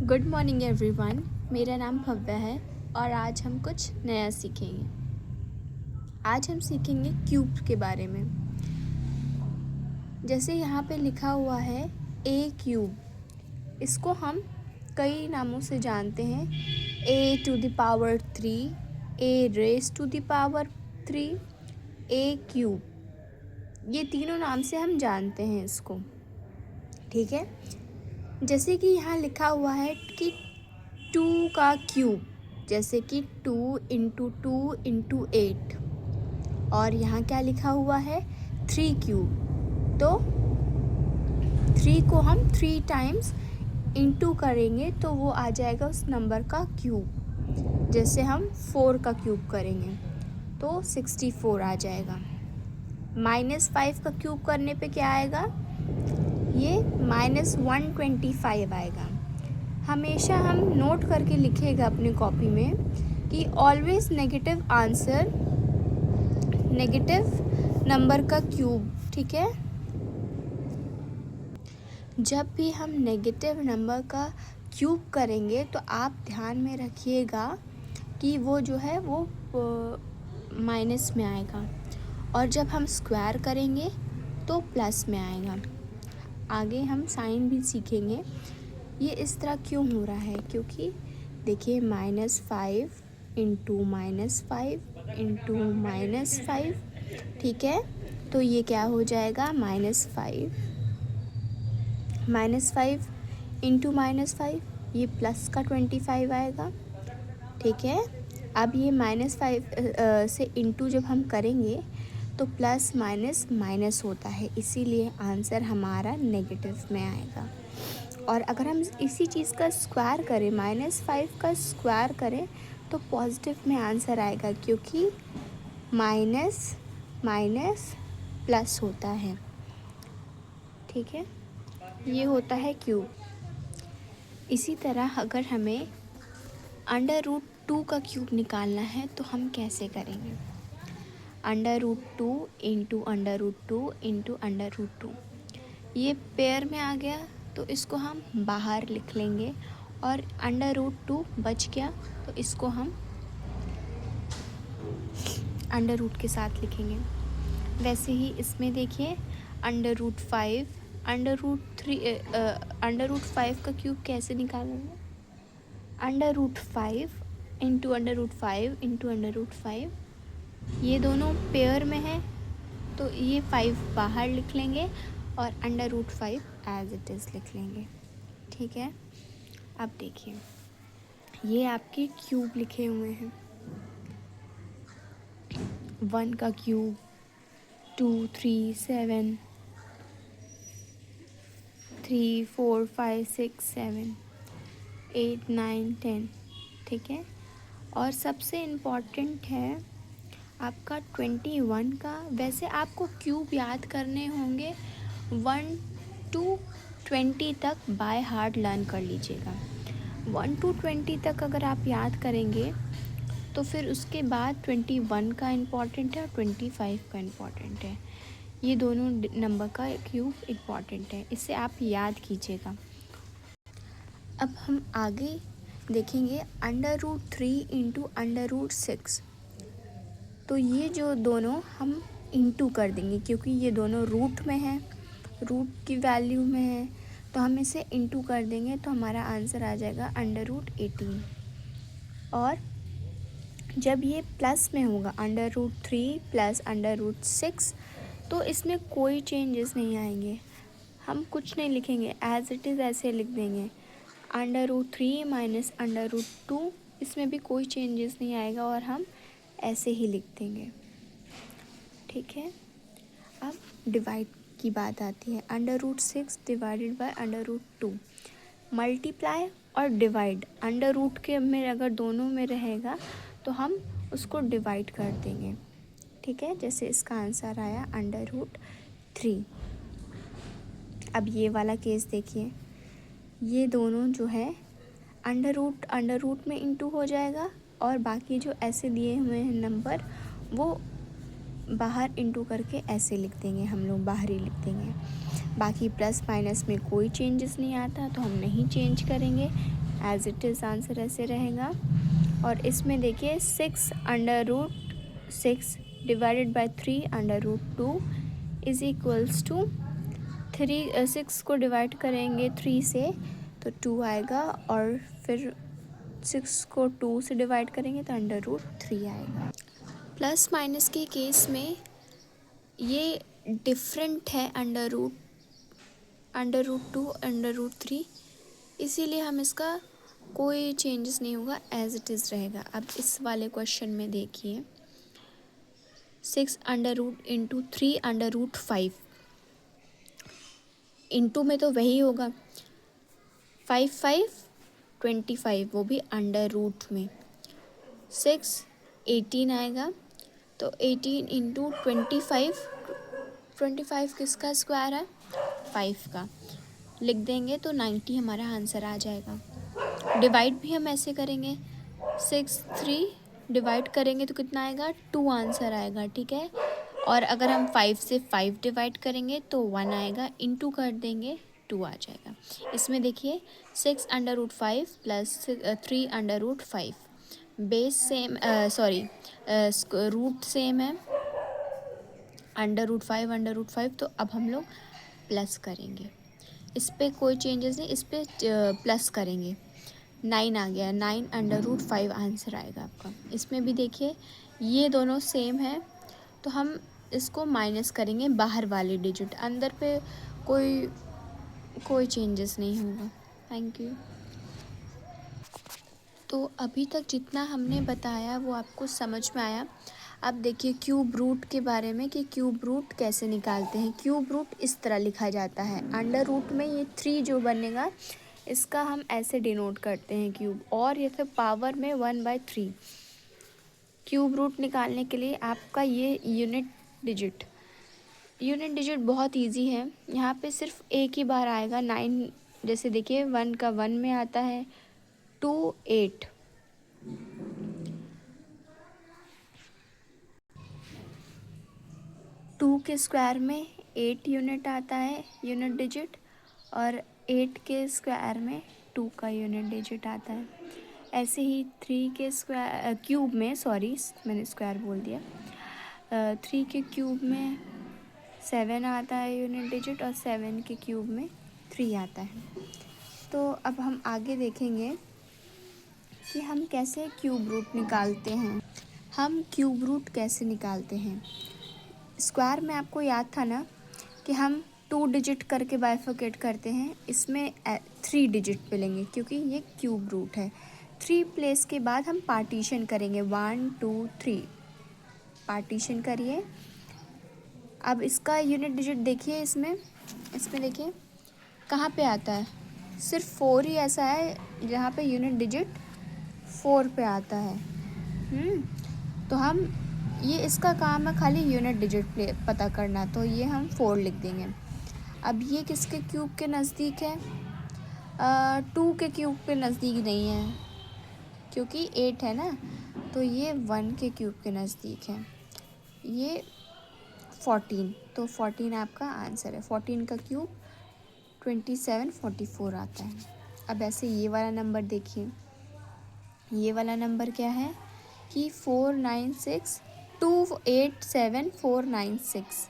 Good morning everyone. मेरा नाम भव्या है और आज हम कुछ नया सीखेंगे। आज हम सीखेंगे क्यूब के बारे में। जैसे यहाँ पे लिखा हुआ है ए क्यूब, इसको हम कई नामों से जानते हैं। A to the power 3, A raise to the power 3, A cube, ये तीनों नाम से हम जानते हैं इसको। ठीक है, जैसे कि यहाँ लिखा हुआ है कि 2 का क्यूब, जैसे कि 2 इंटू 2 इंटू 8। और यहाँ क्या लिखा हुआ है 3 क्यूब, तो 3 को हम 3 टाइम्स इंटू करेंगे तो वो आ जाएगा उस नंबर का क्यूब। जैसे हम 4 का क्यूब करेंगे तो 64 आ जाएगा। -5 का क्यूब करने पे क्या आएगा, ये -125 आएगा। हमेशा हम नोट करके लिखेगा अपने कॉपी में कि always negative answer negative number का क्यूब। ठीक है, जब भी हम नेगेटिव नंबर का क्यूब करेंगे तो आप ध्यान में रखिएगा कि वो जो है वो माइनस में आएगा, और जब हम स्क्वायर करेंगे तो प्लस में आएगा। आगे हम साइन भी सीखेंगे ये इस तरह क्यों हो रहा है, क्योंकि देखिए -5 इंटू -5 इंटू -5, ठीक है, तो ये क्या हो जाएगा -5 इंटू -5, ये प्लस का 25 आएगा। ठीक है, अब ये -5 से इंटू जब हम करेंगे तो प्लस माइनस माइनस होता है, इसीलिए आंसर हमारा नेगेटिव में आएगा। और अगर हम इसी चीज़ का स्क्वायर करें, -5 का स्क्वायर करें तो पॉजिटिव में आंसर आएगा, क्योंकि माइनस माइनस प्लस होता है। ठीक है, ये होता है क्यूब। इसी तरह अगर हमें √2 का क्यूब निकालना है तो हम कैसे करेंगे, √2 इंटू √2 इंटू √2, ये पेयर में आ गया तो इसको हम बाहर लिख लेंगे, और √2 बच गया तो इसको हम √ के साथ लिखेंगे। वैसे ही इसमें देखिए √5 √5 का क्यूब कैसे निकालेंगे, √5 इंटू √5 इंटू √5, ये दोनों पेयर में है तो ये 5 बाहर लिख लेंगे और √5 एज इट इज़ लिख लेंगे। ठीक है, अब देखिए ये आपके क्यूब लिखे हुए हैं। 1 का क्यूब 2 3 7 3 4 5 6 7 8 9 10। ठीक है, और सबसे इम्पॉर्टेंट है आपका 21 का। वैसे आपको क्यूब याद करने होंगे 1 to 20 तक बाय हार्ट लर्न कर लीजिएगा। 1 to 20 तक अगर आप याद करेंगे तो फिर उसके बाद 21 का इम्पॉर्टेंट है और 25 का इम्पॉर्टेंट है। ये दोनों नंबर का क्यूब इम्पॉर्टेंट है, इसे आप याद कीजिएगा। अब हम आगे देखेंगे √3 इंटू √6, तो ये जो दोनों हम इंटू कर देंगे, क्योंकि ये दोनों रूट में है, रूट की वैल्यू में है, तो हम इसे इंटू कर देंगे तो हमारा आंसर आ जाएगा √18। और जब ये प्लस में होगा √3 प्लस √6, तो इसमें कोई चेंजेस नहीं आएंगे, हम कुछ नहीं लिखेंगे, एज इट इज़ ऐसे लिख देंगे। √3 माइनस √2, इसमें भी कोई चेंजेस नहीं आएगा और हम ऐसे ही लिख देंगे। ठीक है, अब डिवाइड की बात आती है। √6 डिवाइडेड बाय √2, मल्टीप्लाई और डिवाइड √ के में अगर दोनों में रहेगा तो हम उसको डिवाइड कर देंगे। ठीक है, जैसे इसका आंसर आया √3। अब ये वाला केस देखिए, ये दोनों जो है √ में इंटू हो जाएगा, और बाकी जो ऐसे दिए हुए हैं नंबर वो बाहर इंटू करके ऐसे लिख देंगे, हम लोग बाहरी लिख देंगे। बाकी प्लस माइनस में कोई चेंजेस नहीं आता तो हम नहीं चेंज करेंगे, एज इट इज़ आंसर ऐसे रहेगा। और इसमें देखिए 6√6 divided by 3√2 is equals to 6 को डिवाइड करेंगे 3 से तो 2 आएगा, और फिर 6 को 2 से डिवाइड करेंगे तो √3 आएगा। प्लस माइनस के केस में ये डिफरेंट है √2 √3, इसीलिए हम इसका कोई चेंजेस नहीं होगा, एज इट इज़ रहेगा। अब इस वाले क्वेश्चन में देखिए 6 इंटू 3√5 इंटू में तो वही होगा 5 25, वो भी √ में 6 18 आएगा, तो 18 इंटू 25 किसका स्क्वायर है 5 का, लिख देंगे तो 90 हमारा आंसर आ जाएगा। डिवाइड भी हम ऐसे करेंगे 3 डिवाइड करेंगे तो कितना आएगा 2 आंसर आएगा, ठीक है। और अगर हम 5 से 5 डिवाइड करेंगे तो 1 आएगा, इंटू कर देंगे 2 आ जाएगा। इसमें देखिए 6√5 plus 3√5 base same root same है √5 तो अब हम लोग प्लस करेंगे, इस पर कोई चेंजेस नहीं, इस पर प्लस करेंगे 9 आ गया, 9√5 आंसर आएगा आपका। इसमें भी देखिए ये दोनों सेम है तो हम इसको माइनस करेंगे बाहर वाली डिजिट, अंदर पे कोई चेंजेस नहीं होगा। Thank you. तो अभी तक जितना हमने बताया वो आपको समझ में आया। अब देखिए क्यूब रूट के बारे में कि क्यूब रूट कैसे निकालते हैं। क्यूब रूट इस तरह लिखा जाता है, √ में ये 3 जो बनेगा इसका हम ऐसे डिनोट करते हैं क्यूब, और ये तो पावर में 1/3। क्यूब रूट निकालने के लिए आपका ये यूनिट डिजिट बहुत इजी है। यहाँ पे सिर्फ एक ही बार आएगा 9, जैसे देखिए 1 का 1 में आता है, 2 8, टू के स्क्वायर में 8 यूनिट आता है यूनिट डिजिट, और 8 के स्क्वायर में 2 का यूनिट डिजिट आता है। ऐसे ही 3 के स्क्वायर क्यूब में, सॉरी मैंने स्क्वायर बोल दिया, 3 के क्यूब में 7 आता है यूनिट डिजिट, और 7 के क्यूब में 3 आता है। तो अब हम आगे देखेंगे कि हम कैसे क्यूब रूट निकालते हैं। हम क्यूब रूट कैसे निकालते हैं, स्क्वायर में आपको याद था ना कि हम 2 डिजिट करके बाइफरकेट करते हैं, इसमें 3 डिजिट पे लेंगे क्योंकि ये क्यूब रूट है। 3 प्लेस के बाद हम पार्टीशन करेंगे, 1 2 3 पार्टीशन करिए। अब इसका यूनिट डिजिट देखिए, इसमें देखिए कहाँ पे आता है, सिर्फ 4 ही ऐसा है जहाँ पे यूनिट डिजिट 4 पे आता है। तो हम ये इसका काम है खाली यूनिट डिजिट पता करना, तो ये हम 4 लिख देंगे। अब ये किसके क्यूब के नज़दीक है, 2 के क्यूब के नज़दीक नहीं है क्योंकि 8 है ना, तो ये 1 के क्यूब के नज़दीक है। ये 14, तो 14 आपका आंसर है। 14 का क्यूब 27 44 आता है। अब ऐसे ये वाला नंबर देखिए, ये वाला नंबर क्या है कि 496287496,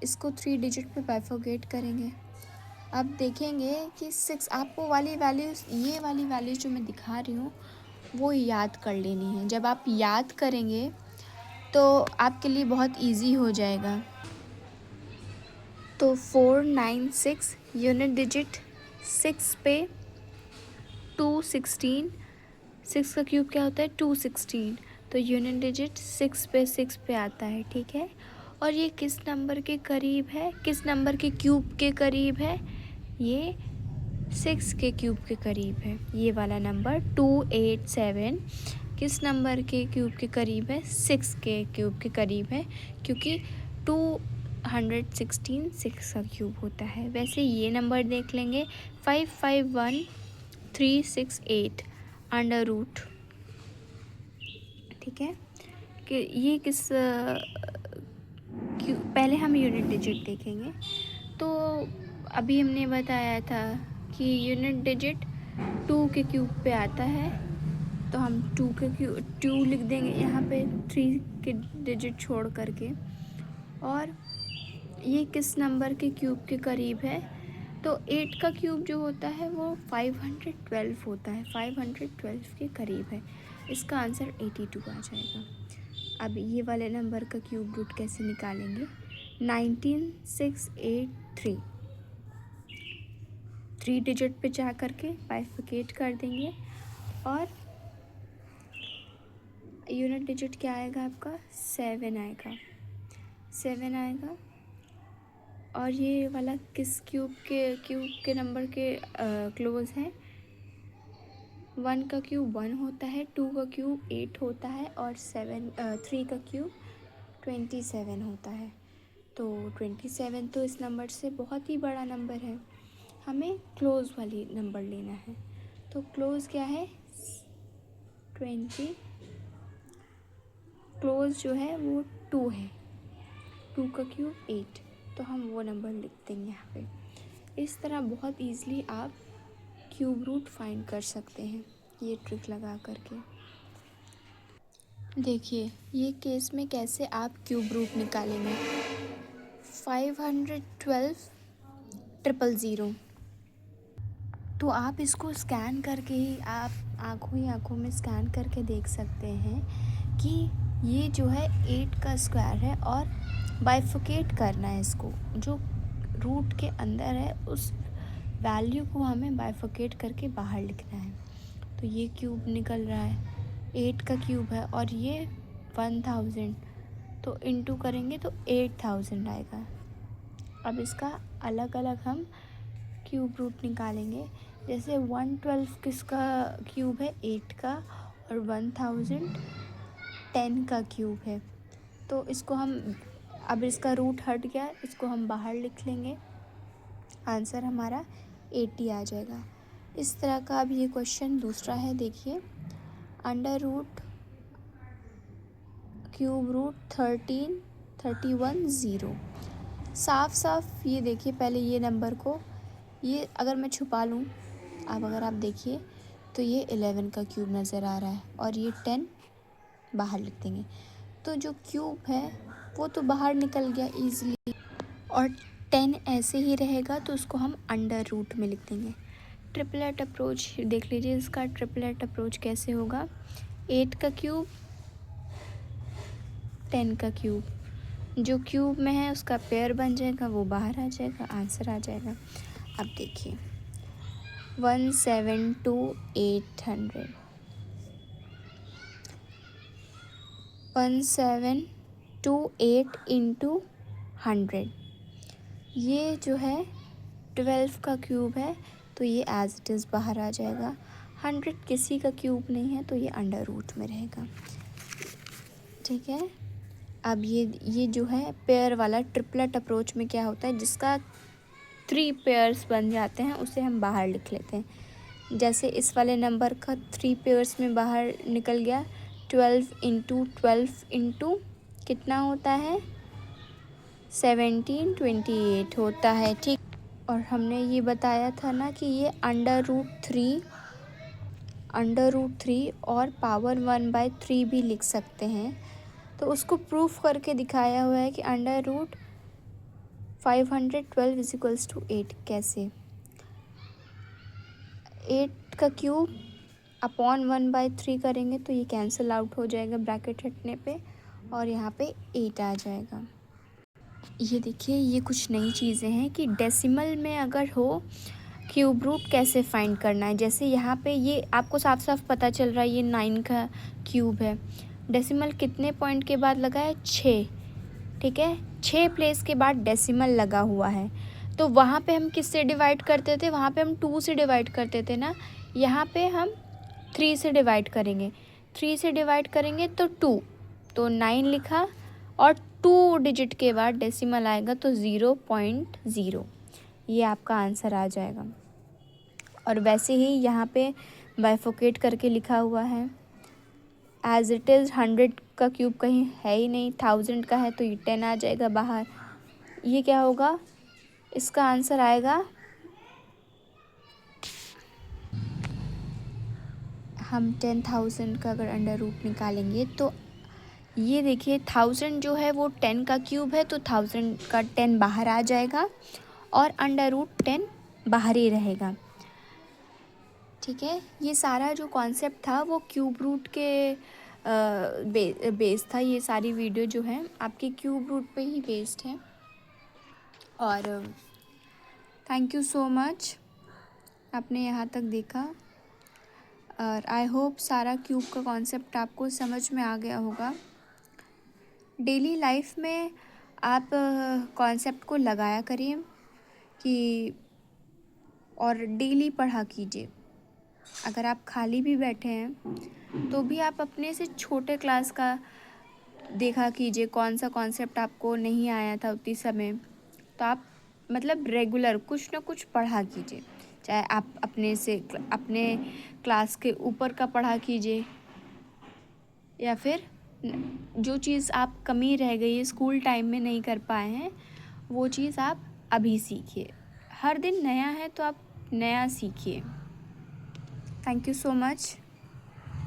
इसको 3 डिजिट पे बाइफरकेट करेंगे। अब देखेंगे कि 6, आपको वाली वैल्यूज़, ये वाली वैल्यूज़ जो मैं दिखा रही हूँ वो याद कर लेनी है। जब आप याद करेंगे तो आपके लिए बहुत इजी हो जाएगा। तो 496 यूनिट डिजिट 6 पे 216, 6 का क्यूब क्या होता है 216, तो यूनिट डिजिट 6 पे आता है, ठीक है। और ये किस नंबर के करीब है, किस नंबर के क्यूब के करीब है, ये 6 के क्यूब के करीब है। ये वाला नंबर 287 किस नंबर के क्यूब के करीब है, 6 के क्यूब के करीब है, क्योंकि 216 6 का क्यूब होता है। वैसे ये नंबर देख लेंगे 551368 √ ठीक है कि ये किस पहले हम यूनिट डिजिट देखेंगे। तो अभी हमने बताया था कि यूनिट डिजिट 2 के क्यूब पे आता है तो हम 2 लिख देंगे यहाँ पे 3 के डिजिट छोड़ करके। और ये किस नंबर के क्यूब के करीब है, तो 8 का क्यूब जो होता है वो 512 होता है, 512 के करीब है। इसका आंसर 82 आ जाएगा। अब ये वाले नंबर का क्यूब रूट कैसे निकालेंगे, 19683 3 डिजिट पे जा करके बाइफिकेट कर देंगे और यूनिट डिजिट क्या आएगा आपका, 7 आएगा, 7 आएगा। और ये वाला किस क्यूब के नंबर के क्लोज है, 1 का क्यूब 1 होता है, 2 का क्यूब 8 होता है और 3 का क्यूब 27 होता है। तो 27 तो इस नंबर से बहुत ही बड़ा नंबर है, हमें क्लोज वाली नंबर लेना है। तो क्लोज क्या है, 20, क्लोज जो है वो 2 है, 2 का क्यूब 8, तो हम वो नंबर लिख देंगे यहाँ पे। इस तरह बहुत ईज़िली आप क्यूब रूट फाइंड कर सकते हैं ये ट्रिक लगा करके। देखिए ये केस में कैसे आप क्यूब रूट निकालेंगे, 512,000, तो आप इसको स्कैन करके ही आप आँखों में स्कैन करके देख सकते हैं कि ये जो है 8 का स्क्वायर है और बाइफिकेट करना है इसको, जो रूट के अंदर है उस वैल्यू को हमें बाइफिकेट करके बाहर लिखना है। तो ये क्यूब निकल रहा है, 8 का क्यूब है और ये 1000, तो इनटू करेंगे तो 8000 आएगा। अब इसका अलग अलग हम क्यूब रूट निकालेंगे। जैसे 112 किसका क्यूब है, 8 का, और 1000 10 का क्यूब है। तो इसको हम, अब इसका रूट हट गया, इसको हम बाहर लिख लेंगे, आंसर हमारा 80 आ जाएगा। इस तरह का अब ये क्वेश्चन दूसरा है, देखिए, अंडर रूट क्यूब रूट 13110। साफ साफ ये देखिए, पहले ये नंबर को, ये अगर मैं छुपा लूँ, अब अगर आप देखिए तो ये 11 का क्यूब नज़र आ रहा है और ये 10 बाहर लिख देंगे, तो जो क्यूब है वो तो बाहर निकल गया ईजिली, और 10 ऐसे ही रहेगा तो उसको हम अंडर रूट में लिख देंगे। ट्रिपलेट अप्रोच देख लीजिए, इसका ट्रिपलेट अप्रोच कैसे होगा, 8 का क्यूब 10 का क्यूब, जो क्यूब में है उसका पेयर बन जाएगा, वो बाहर आ जाएगा, आंसर आ जाएगा। अब देखिए 172,800, 172,8 इंटू 100, ये जो है 12 का क्यूब है, तो ये एज इट इज़ बाहर आ जाएगा। 100 किसी का क्यूब नहीं है तो ये अंडर रूट में रहेगा, ठीक है। अब ये जो है पेयर वाला ट्रिपलेट अप्रोच में क्या होता है, जिसका 3 पेयर्स बन जाते हैं उसे हम बाहर लिख लेते हैं। जैसे इस वाले नंबर का 3 पेयर्स में बाहर निकल गया, 12 इंटू 12 इंटू कितना होता है, 1728 होता है, ठीक। और हमने ये बताया था ना कि ये अंडर रूट 3 और पावर 1/3 भी लिख सकते हैं, तो उसको प्रूफ करके दिखाया हुआ है कि अंडर रूट 512 इज टू 8 कैसे, 8 का क्यूब अपॉन 1/3 करेंगे तो ये कैंसिल आउट हो जाएगा ब्रैकेट हटने पे, और यहाँ पे 8 आ जाएगा। ये देखिए, ये कुछ नई चीज़ें हैं कि डेसिमल में अगर हो क्यूब रूट कैसे फाइंड करना है। जैसे यहाँ पे ये आपको साफ साफ पता चल रहा है ये 9 का क्यूब है, डेसिमल कितने पॉइंट के बाद लगा है, 6, ठीक है, 6 प्लेस के बाद डेसिमल लगा हुआ है। तो वहाँ पे हम किससे डिवाइड करते थे, वहाँ पे हम 2 से डिवाइड करते थे ना, यहाँ पे हम 3 से डिवाइड करेंगे, 3 से डिवाइड करेंगे तो 2, तो 9 लिखा, और 2 डिजिट के बाद डेसिमल आएगा तो 0.0, ये आपका आंसर आ जाएगा। और वैसे ही यहाँ पे बाइफोकेट करके लिखा हुआ है, एज इट इज़ 100 का क्यूब कहीं है ही नहीं, 1000 का है तो ये 10 आ जाएगा बाहर। ये क्या होगा, इसका आंसर आएगा हम 10,000 का अगर अंडर रूट निकालेंगे तो ये देखिए 1000 जो है वो 10 का क्यूब है, तो 1000 का 10 बाहर आ जाएगा और अंडर रूट 10 बाहर ही रहेगा। ठीक है, ये सारा जो कॉन्सेप्ट था वो क्यूब रूट के बेस था। ये सारी वीडियो जो है आपके क्यूब रूट पे ही बेस्ड है। और थैंक यू सो मच, आपने यहाँ तक देखा। और आई होप सारा क्यूब का कॉन्सेप्ट आपको समझ में आ गया होगा। डेली लाइफ में आप कॉन्सेप्ट को लगाया करिए कि और डेली पढ़ा कीजिए। अगर आप खाली भी बैठे हैं तो भी आप अपने से छोटे क्लास का देखा कीजिए, कौन सा कॉन्सेप्ट आपको नहीं आया था उतनी समय, तो आप मतलब रेगुलर कुछ ना कुछ पढ़ा कीजिए। चाहे आप अपने क्लास के ऊपर का पढ़ा कीजिए, या फिर जो चीज़ आप कमी रह गई है स्कूल टाइम में नहीं कर पाए हैं वो चीज़ आप अभी सीखिए। हर दिन नया है तो आप नया सीखिए। Thank you so much.